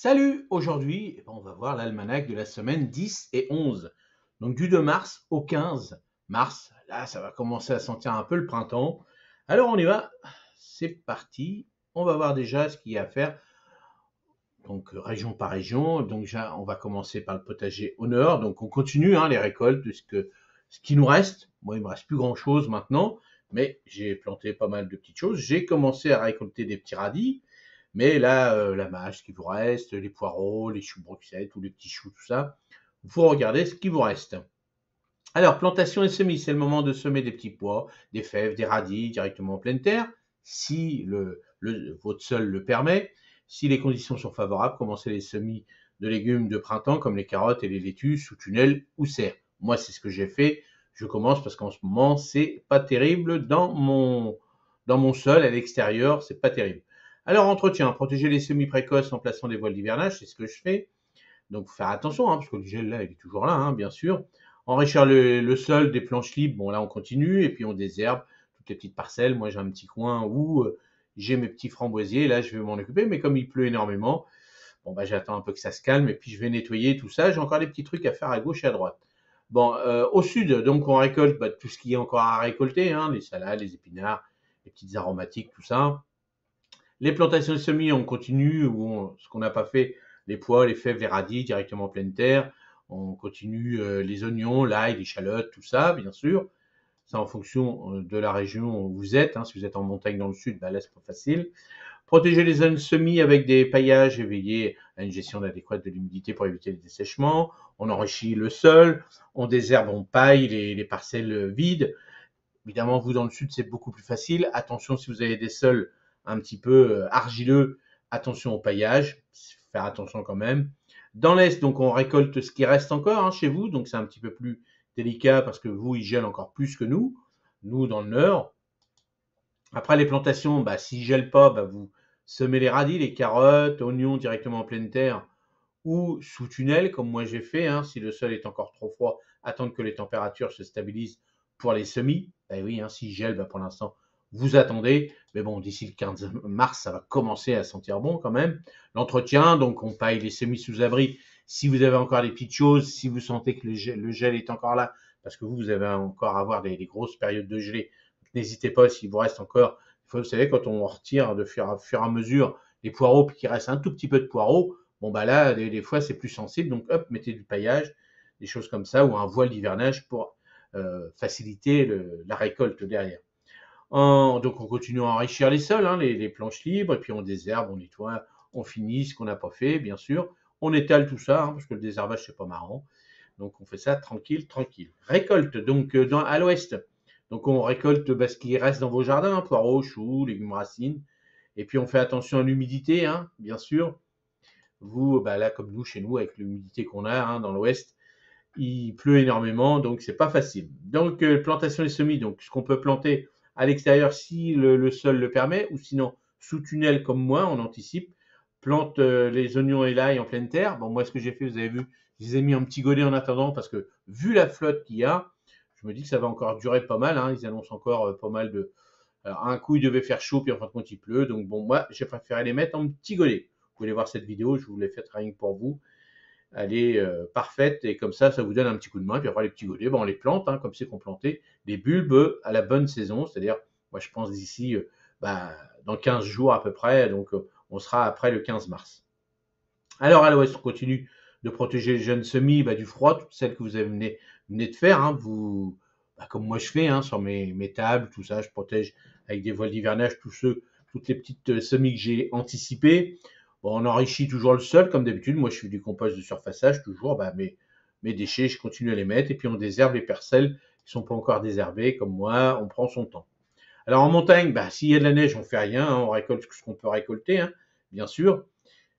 Salut! Aujourd'hui, on va voir l'almanach de la semaine 10 et 11. Donc du 2 mars au 15 mars, là ça va commencer à sentir un peu le printemps. Alors on y va, c'est parti. On va voir déjà ce qu'il y a à faire. Donc région par région. Donc déjà on va commencer par le potager au nord. Donc on continue les récoltes de ce qui nous reste. Moi il me reste plus grand chose maintenant, mais j'ai planté pas mal de petites choses. J'ai commencé à récolter des petits radis. Mais là, la mâche, ce qui vous reste, les poireaux, les choux Bruxelles, tous les petits choux, tout ça, vous regardez ce qui vous reste. Alors, plantation et semis, c'est le moment de semer des petits pois, des fèves, des radis directement en pleine terre, si votre sol le permet. Si les conditions sont favorables, commencez les semis de légumes de printemps comme les carottes et les laitues sous tunnel ou serre. Moi, c'est ce que j'ai fait. Je commence parce qu'en ce moment, c'est pas terrible dans mon sol à l'extérieur, c'est pas terrible. Alors, entretien, protéger les semis précoces en plaçant des voiles d'hivernage, c'est ce que je fais. Donc, faut faire attention, parce que le gel, là, il est toujours là, bien sûr. Enrichir le sol des planches libres, bon, là, on continue, et puis on désherbe toutes les petites parcelles. Moi, j'ai un petit coin où j'ai mes petits framboisiers, là, je vais m'en occuper, mais comme il pleut énormément, bon, bah, j'attends un peu que ça se calme, et puis je vais nettoyer tout ça. J'ai encore des petits trucs à faire à gauche et à droite. Bon, au sud, donc, on récolte tout ce qui est encore à récolter, les salades, les épinards, les petites aromatiques, tout ça. Les plantations de semis, on continue, ce qu'on n'a pas fait, les pois, les fèves, les radis directement en pleine terre. On continue les oignons, l'ail, l'échalote, tout ça, bien sûr. Ça en fonction de la région où vous êtes. Si vous êtes en montagne dans le sud, là c'est pas facile. Protéger les zones semis avec des paillages et veiller à une gestion adéquate de l'humidité pour éviter les dessèchements. On enrichit le sol, on désherbe, on paille les parcelles vides. Évidemment, vous dans le sud, c'est beaucoup plus facile. Attention si vous avez des sols un petit peu argileux, attention au paillage, faire attention quand même. Dans l'est, donc on récolte ce qui reste encore chez vous, donc c'est un petit peu plus délicat parce que vous, il gèle encore plus que nous dans le nord. Après les plantations, s'il gèle pas, vous semez les radis, les carottes, oignons directement en pleine terre ou sous tunnel, comme moi j'ai fait. Si le sol est encore trop froid, attendre que les températures se stabilisent pour les semis. Ben oui, s'il gèle, pour l'instant, vous attendez. Mais bon, d'ici le 15 mars, ça va commencer à sentir bon quand même. L'entretien, donc on paille les semis sous abri. Si vous avez encore des petites choses, si vous sentez que le gel est encore là, parce que vous avez encore à avoir des grosses périodes de gelée, n'hésitez pas, s'il vous reste encore, vous savez, quand on retire de fur et à mesure les poireaux, puis qu'il reste un tout petit peu de poireaux, bon, là, des fois, c'est plus sensible. Donc, hop, mettez du paillage, des choses comme ça, ou un voile d'hivernage pour faciliter la récolte derrière. Donc, on continue à enrichir les sols, les planches libres, et puis on désherbe, on nettoie, on finit ce qu'on n'a pas fait, bien sûr. On étale tout ça, parce que le désherbage, c'est pas marrant. Donc, on fait ça tranquille, tranquille. Récolte, donc, à l'ouest. Donc, on récolte ce qui reste dans vos jardins, poireaux, choux, légumes racines. Et puis, on fait attention à l'humidité, bien sûr. Vous, là, comme nous, chez nous, avec l'humidité qu'on a dans l'ouest, il pleut énormément, donc c'est pas facile. Donc, plantation des semis, donc ce qu'on peut planter à l'extérieur si le sol le permet, ou sinon sous tunnel comme moi, on anticipe, plante les oignons et l'ail en pleine terre. Bon, moi, ce que j'ai fait, vous avez vu, je les ai mis en petit godet en attendant, parce que vu la flotte qu'il y a, je me dis que ça va encore durer pas mal. Ils annoncent encore pas mal de. Alors, un coup, il devait faire chaud, puis en fin de compte, il pleut. Donc, bon, moi, j'ai préféré les mettre en petit godet. Vous pouvez voir cette vidéo, je vous l'ai faite rien que pour vous. Elle est parfaite et comme ça vous donne un petit coup de main. Puis après, les petits godets, on les plante, comme c'est qu'on plantait les bulbes à la bonne saison. C'est-à-dire, moi, je pense d'ici dans 15 jours à peu près. Donc, on sera après le 15 mars. Alors, à l'ouest, on continue de protéger les jeunes semis du froid, toutes celles que vous venez de faire. Vous, comme moi je fais sur mes tables, tout ça, je protège avec des voiles d'hivernage toutes les petites semis que j'ai anticipées. Bon, on enrichit toujours le sol, comme d'habitude. Moi, je fais du compost de surfaçage, toujours. Mes déchets, je continue à les mettre. Et puis, on désherbe les parcelles qui ne sont pas encore désherbées, comme moi. On prend son temps. Alors, en montagne, s'il y a de la neige, on ne fait rien. On récolte ce qu'on peut récolter, bien sûr.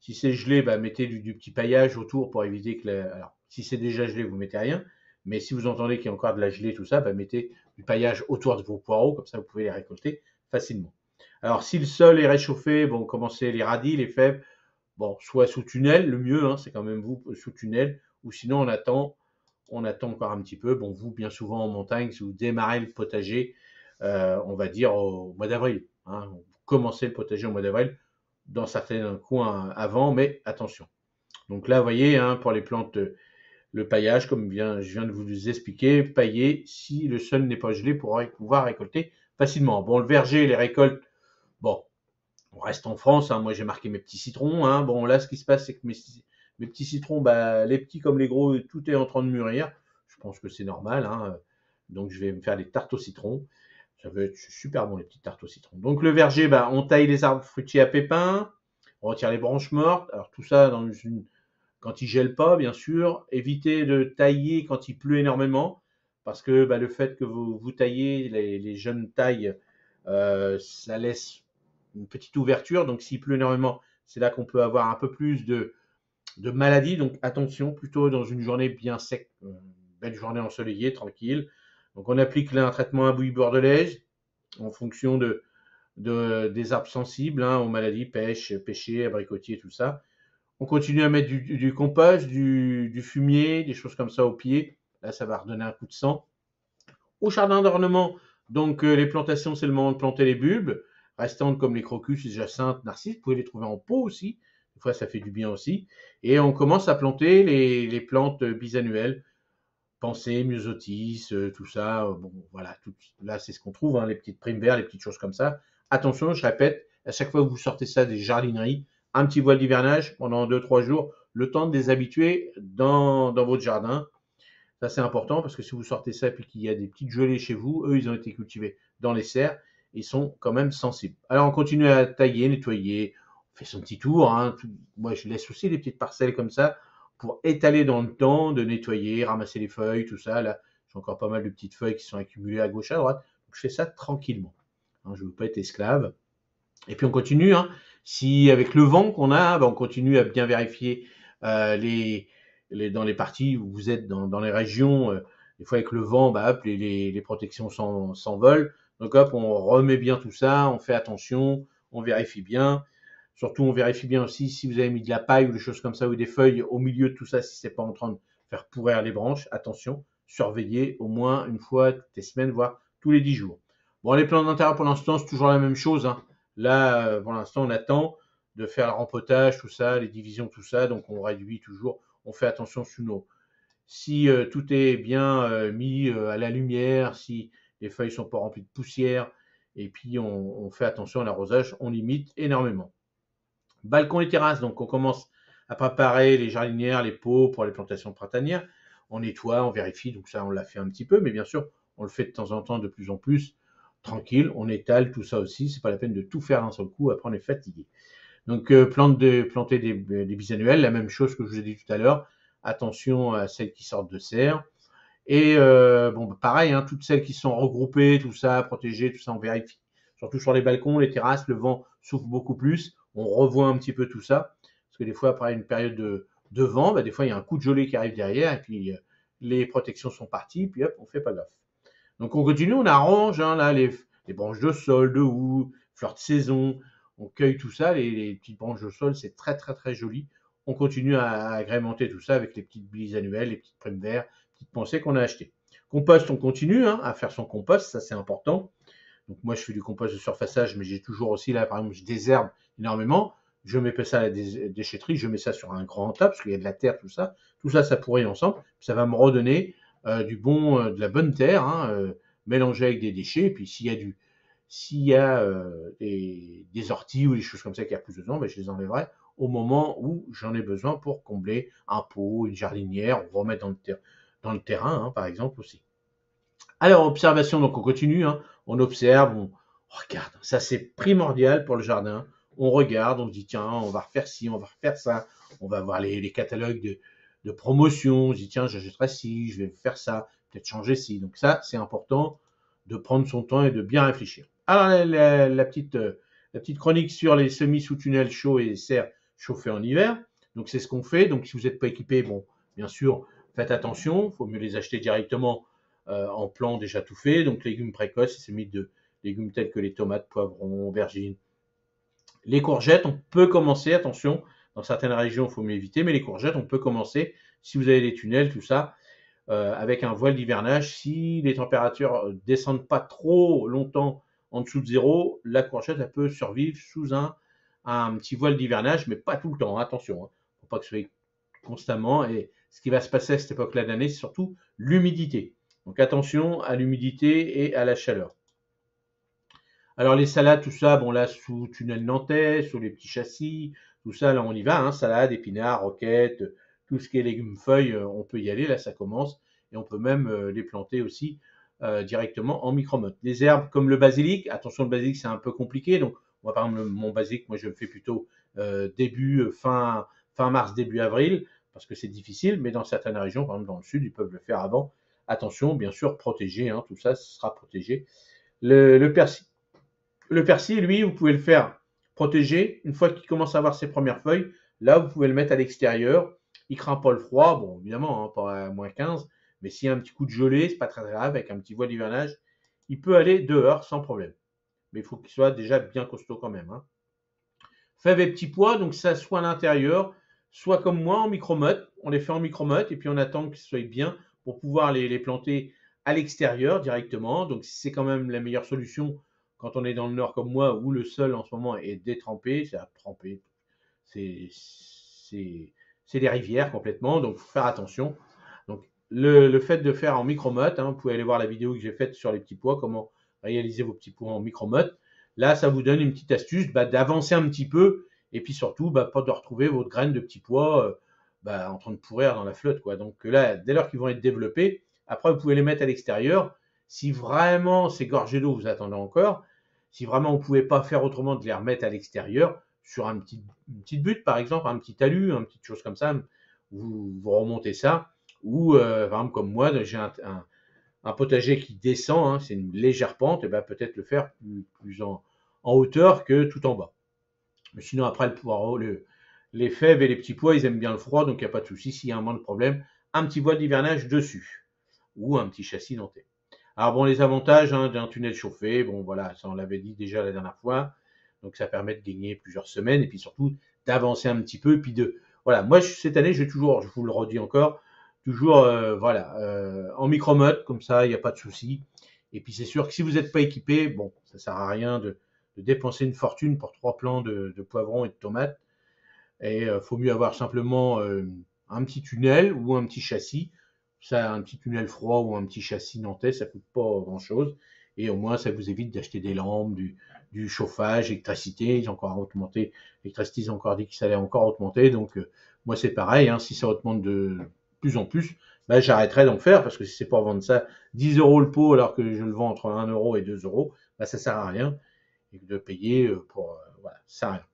Si c'est gelé, mettez du petit paillage autour pour éviter que alors, si c'est déjà gelé, vous mettez rien. Mais si vous entendez qu'il y a encore de la gelée, tout ça, mettez du paillage autour de vos poireaux, comme ça vous pouvez les récolter facilement. Alors, si le sol est réchauffé, commencez les radis, les fèves, soit sous tunnel, le mieux, c'est quand même vous sous tunnel, ou sinon on attend encore un petit peu. Bon, vous, bien souvent en montagne, si vous démarrez le potager, on va dire au mois d'avril. Vous commencez le potager au mois d'avril, dans certains coins avant, mais attention. Donc là, vous voyez, hein, pour les plantes, le paillage, comme je viens de vous expliquer, pailler si le sol n'est pas gelé pour pouvoir récolter facilement. Bon, le verger, les récoltes, bon, on reste en France, hein, moi j'ai marqué mes petits citrons. Hein. Bon, là, ce qui se passe, c'est que mes petits citrons, bah, les petits comme les gros, tout est en train de mûrir. Je pense que c'est normal. Hein. Donc, je vais me faire des tartes au citron. Ça va être super bon, les petites tartes au citron. Donc, le verger, bah, on taille les arbres fruitiers à pépins, on retire les branches mortes. Alors, tout ça quand il gèle pas, bien sûr. Évitez de tailler quand il pleut énormément, parce que bah, le fait que vous taillez les jeunes tailles, ça laisse une petite ouverture. Donc, s'il pleut énormément, c'est là qu'on peut avoir un peu plus de maladies. Donc, attention, plutôt dans une journée bien sec, belle journée ensoleillée, tranquille. Donc, on applique là un traitement à bouillie bordelaise en fonction des arbres sensibles hein, aux maladies, pêche, pêcher, abricotier, tout ça. On continue à mettre du compost, du fumier, des choses comme ça au pied. Là, ça va redonner un coup de sang. Au jardin d'ornement, donc les plantations, c'est le moment de planter les bulbes restantes comme les crocus, les jacinthes, narcisses. Vous pouvez les trouver en pot aussi. Des fois, ça fait du bien aussi. Et on commence à planter les plantes bisannuelles. Pensée, myosotis, tout ça. Bon, voilà, là, c'est ce qu'on trouve, hein, les petites primes vertes, les petites choses comme ça. Attention, je répète, à chaque fois que vous sortez ça des jardineries, un petit voile d'hivernage pendant 2-3 jours, le temps de les habituer dans votre jardin. Ça, c'est important parce que si vous sortez ça et puis qu'il y a des petites gelées chez vous, eux, ils ont été cultivés dans les serres, ils sont quand même sensibles. Alors, on continue à tailler, nettoyer, on fait son petit tour. Hein. Moi, je laisse aussi des petites parcelles comme ça pour étaler dans le temps, de nettoyer, ramasser les feuilles, tout ça. Là, j'ai encore pas mal de petites feuilles qui sont accumulées à gauche, à droite. Donc, je fais ça tranquillement. Hein, je ne veux pas être esclave. Et puis, on continue. Hein. Si, avec le vent qu'on a, ben, on continue à bien vérifier dans les parties où vous êtes, dans les régions, des fois avec le vent, bah, hop, les protections s'envolent. Donc hop, on remet bien tout ça, on fait attention, on vérifie bien. Surtout, on vérifie bien aussi si vous avez mis de la paille ou des choses comme ça, ou des feuilles au milieu de tout ça, si c'est pas en train de faire pourrir les branches. Attention, surveillez au moins une fois toutes les semaines, voire tous les 10 jours. Bon, les plantes d'intérieur, pour l'instant, c'est toujours la même chose. Hein. Là, pour l'instant, on attend de faire le rempotage, tout ça, les divisions, tout ça. Donc, on réduit toujours, on fait attention sous nos. Si tout est bien mis à la lumière, si les feuilles sont pas remplies de poussière, et puis on fait attention à l'arrosage, on limite énormément. Balcon et terrasses, donc on commence à préparer les jardinières, les pots pour les plantations printanières. On nettoie, on vérifie, donc ça on l'a fait un petit peu, mais bien sûr on le fait de temps en temps de plus en plus. Tranquille, on étale tout ça aussi, c'est pas la peine de tout faire d'un seul coup, après on est fatigué. Donc planter des bisannuelles, la même chose que je vous ai dit tout à l'heure. Attention à celles qui sortent de serre. Et bon, bah, pareil, hein, toutes celles qui sont regroupées, tout ça, protégées, tout ça, on vérifie. Surtout sur les balcons, les terrasses, le vent souffle beaucoup plus. On revoit un petit peu tout ça. Parce que des fois, après une période de vent, bah, des fois, il y a un coup de gelée qui arrive derrière. Et puis, les protections sont parties. Puis hop, on fait pas gaffe. Donc, on continue, on arrange hein, là, les branches de sol, de houx, fleurs de saison. On cueille tout ça. Les petites branches de sol, c'est très, très, très joli. On continue à agrémenter tout ça avec les petites bilies annuelles, les petites primes vertes, petites pensées qu'on a achetées. Compost, on continue hein, à faire son compost, ça c'est important. Donc moi je fais du compost de surfaçage, mais j'ai toujours aussi là, par exemple, je désherbe énormément. Je mets pas ça à la déchetterie, je mets ça sur un grand tas parce qu'il y a de la terre, tout ça. Tout ça, ça pourrit ensemble. Ça va me redonner de la bonne terre, hein, mélangée avec des déchets. Et puis s'il y a des orties ou des choses comme ça qui a plus dedans, ben, je les enlèverai au moment où j'en ai besoin pour combler un pot, une jardinière, ou remettre dans le terrain, hein, par exemple aussi. Alors, observation, donc on continue, hein, on observe, on regarde. Ça, c'est primordial pour le jardin. On regarde, on se dit, tiens, on va refaire ci, on va refaire ça. On va voir les catalogues de promotion. On se dit, tiens, j'achèterai ci, je vais faire ça, peut-être changer ci. Donc ça, c'est important de prendre son temps et de bien réfléchir. Alors, la petite chronique sur les semis sous tunnel chaud et serres chauffés en hiver. Donc, c'est ce qu'on fait. Donc, si vous n'êtes pas équipé, bon, bien sûr, faites attention. Il faut mieux les acheter directement en plan déjà tout fait. Donc, légumes précoces, semis de légumes tels que les tomates, poivrons, aubergines. Les courgettes, on peut commencer, attention, dans certaines régions, il faut mieux éviter, mais les courgettes, on peut commencer, si vous avez des tunnels, tout ça, avec un voile d'hivernage. Si les températures descendent pas trop longtemps en dessous de zéro, la courgette, elle peut survivre sous un un petit voile d'hivernage, mais pas tout le temps, attention, hein. Faut pas que ce soit constamment. Et ce qui va se passer à cette époque-là d'année, c'est surtout l'humidité. Donc attention à l'humidité et à la chaleur. Alors les salades, tout ça, bon là, sous tunnel nantais, sous les petits châssis, tout ça, là on y va, hein, salade, épinards, roquettes, tout ce qui est légumes feuilles, on peut y aller, là ça commence, et on peut même les planter aussi directement en micromotte. Les herbes comme le basilic, attention le basilic c'est un peu compliqué, donc moi par exemple mon basilic, moi je le fais plutôt fin mars, début avril, parce que c'est difficile, mais dans certaines régions, par exemple dans le sud, ils peuvent le faire avant. Attention, bien sûr, protégé, hein, tout ça sera protégé. Le persil, lui, vous pouvez le faire protéger. Une fois qu'il commence à avoir ses premières feuilles, là, vous pouvez le mettre à l'extérieur. Il craint pas le froid, bon, évidemment, hein, pas à moins 15, mais s'il y a un petit coup de gelée, c'est pas très grave, avec un petit voile d'hivernage, il peut aller dehors sans problème. Mais il faut qu'il soit déjà bien costaud quand même, hein. Fèves et petits pois, donc ça soit à l'intérieur, soit comme moi en micromotte. On les fait en micromotte et puis on attend qu'ils soient bien pour pouvoir les planter à l'extérieur directement. Donc c'est quand même la meilleure solution quand on est dans le nord comme moi où le sol en ce moment est détrempé, c'est à tremper, c'est c'est des rivières complètement, donc il faut faire attention. Donc le fait de faire en micromotte, hein, vous pouvez aller voir la vidéo que j'ai faite sur les petits pois, comment réaliser vos petits pois en micromotte. Là, ça vous donne une petite astuce d'avancer un petit peu et puis surtout pas de retrouver votre graine de petits pois en train de pourrir dans la flotte, quoi. Donc là, dès lors qu'ils vont être développés, après vous pouvez les mettre à l'extérieur. Si vraiment c'est gorgé d'eau, vous attendez encore. Si vraiment vous ne pouvez pas faire autrement de les remettre à l'extérieur, sur une petite butte par exemple, un petit talus, une petite chose comme ça, vous remontez ça. Ou par exemple comme moi, j'ai un potager qui descend, hein, c'est une légère pente, et ben peut-être le faire plus en hauteur que tout en bas. Mais sinon après le poireau, les fèves et les petits pois, ils aiment bien le froid, donc il n'y a pas de souci. S'il y a un moins de problème, un petit voile d'hivernage dessus ou un petit châssis nantais. Alors bon, les avantages hein, d'un tunnel chauffé, bon voilà, ça on l'avait dit déjà la dernière fois, donc ça permet de gagner plusieurs semaines et puis surtout d'avancer un petit peu, et puis voilà, moi cette année je vais toujours, je vous le redis encore, toujours voilà, en micro-mode, comme ça il n'y a pas de souci. Et puis c'est sûr que si vous n'êtes pas équipé, bon, ça sert à rien de dépenser une fortune pour 3 plants de poivrons et de tomates. Et faut mieux avoir simplement un petit tunnel ou un petit châssis. Ça, un petit tunnel froid ou un petit châssis nantais, ça coûte pas grand-chose. Et au moins, ça vous évite d'acheter des lampes, du chauffage, l'électricité. Ils ont encore augmenté. L'électricité, ils ont encore dit que ça allait encore augmenter. Donc, moi, c'est pareil. Hein, si ça augmente de plus en plus, j'arrêterai d'en faire parce que si c'est pour vendre ça 10 euros le pot alors que je le vends entre 1 euro et 2 euros, ça sert à rien. Et de payer pour. Voilà, ça sert à rien.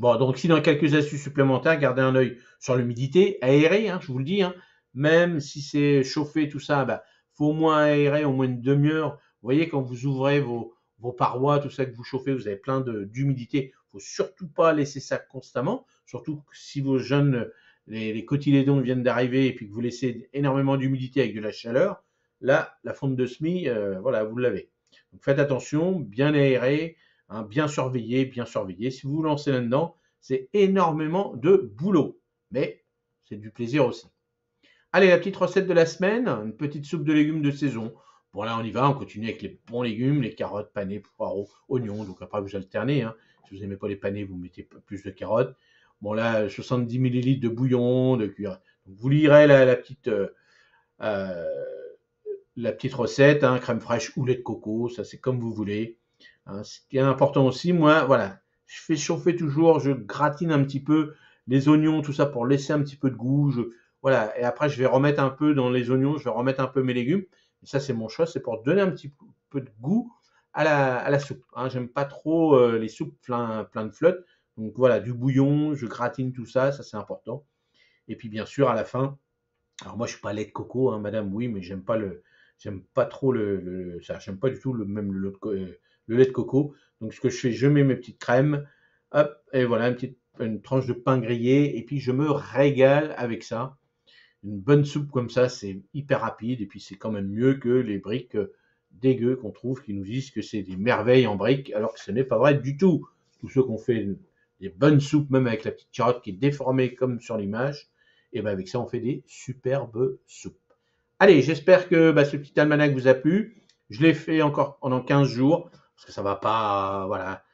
Bon, donc si dans quelques astuces supplémentaires, gardez un œil sur l'humidité, aérer, hein, je vous le dis, hein, même si c'est chauffé, tout ça, faut au moins aérer au moins une demi-heure. Vous voyez, quand vous ouvrez vos parois, tout ça que vous chauffez, vous avez plein d'humidité. Il faut surtout pas laisser ça constamment, surtout si vos jeunes, les cotylédons viennent d'arriver et puis que vous laissez énormément d'humidité avec de la chaleur, là, la fonte de semis, voilà, vous l'avez. Donc faites attention, bien aérer, hein, bien surveiller, bien surveiller. Si vous vous lancez là-dedans, c'est énormément de boulot, mais c'est du plaisir aussi. Allez, la petite recette de la semaine, une petite soupe de légumes de saison. Bon là, on y va, on continue avec les bons légumes, les carottes, panais, poireaux, oignons. Donc après, vous alternez, hein. Si vous n'aimez pas les panais, vous mettez plus de carottes. Bon là, 70 ml de bouillon, de cuillère. Donc, vous lirez euh, la petite recette, hein, crème fraîche ou lait de coco, ça c'est comme vous voulez. Hein, ce qui est important aussi, moi, voilà, je fais chauffer toujours, je gratine un petit peu les oignons, tout ça pour laisser un petit peu de goût. Voilà, et après je vais remettre un peu dans les oignons, je vais remettre un peu mes légumes. Et ça c'est mon choix, c'est pour donner un petit peu de goût à la soupe. Hein. J'aime pas trop les soupes plein de flotte. Donc voilà, du bouillon, je gratine tout ça, ça c'est important. Et puis bien sûr à la fin, alors moi je suis pas lait de coco, hein, madame, oui, mais j'aime pas trop ça, j'aime pas du tout le lait de coco. Donc ce que je fais, je mets mes petites crèmes, hop, et voilà, une tranche de pain grillé, et puis je me régale avec ça. Une bonne soupe comme ça, c'est hyper rapide, et puis c'est quand même mieux que les briques dégueu qu'on trouve, qui nous disent que c'est des merveilles en briques, alors que ce n'est pas vrai du tout. Tous ceux qui ont fait des bonnes soupes, même avec la petite carotte qui est déformée comme sur l'image, et ben avec ça, on fait des superbes soupes. Allez, j'espère que ce petit almanach vous a plu. Je l'ai fait encore pendant 15 jours, parce que ça va pas, voilà,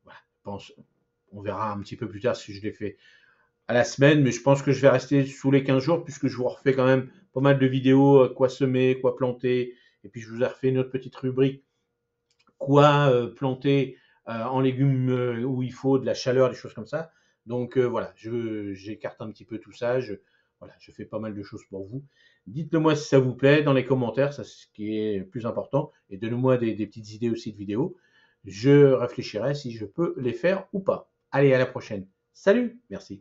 voilà. on verra un petit peu plus tard si je l'ai fait à la semaine, mais je pense que je vais rester sous les 15 jours puisque je vous refais quand même pas mal de vidéos, quoi semer, quoi planter, et puis je vous ai refait une autre petite rubrique, quoi planter en légumes où il faut de la chaleur, des choses comme ça. Donc voilà, j'écarte un petit peu tout ça, voilà, je fais pas mal de choses pour vous. Dites-le moi si ça vous plaît dans les commentaires, ça c'est ce qui est le plus important, et donnez-moi des petites idées aussi de vidéos. Je réfléchirai si je peux les faire ou pas. Allez, à la prochaine. Salut, merci.